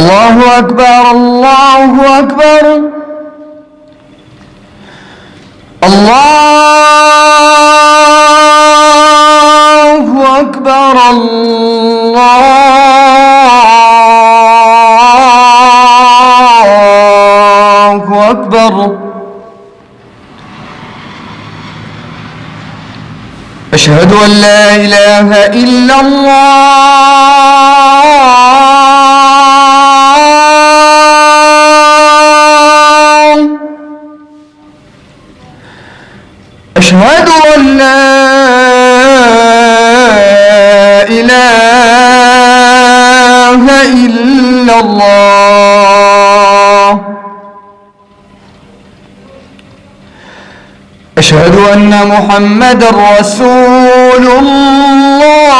الله أكبر الله أكبر الله أكبر الله أكبر أشهد أن لا إله إلا الله أشهد أن لا إله إلا الله أشهد أن محمدًا رسول الله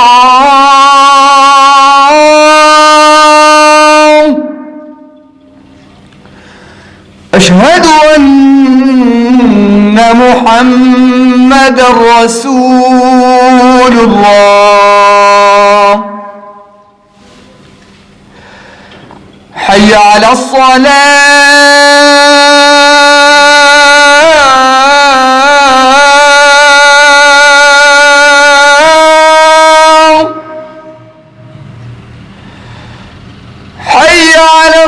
أشهد أن محمدًا رسول الله حي على الصلاة حي على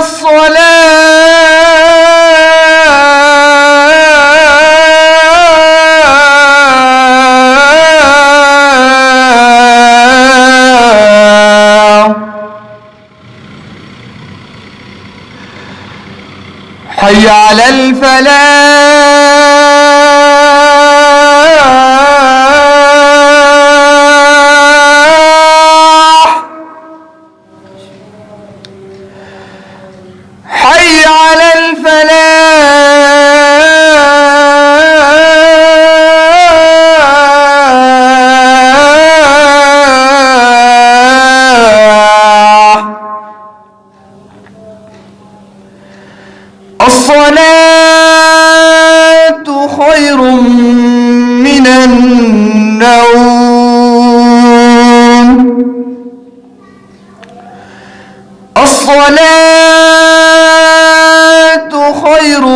الصلاة حي على الفلاح حي على الفلاح الصلاة خير من النوم الصلاة خير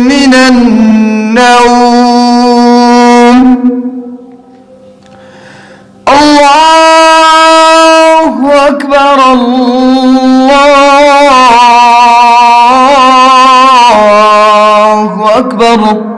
من النوم الله أكبر الله أكبر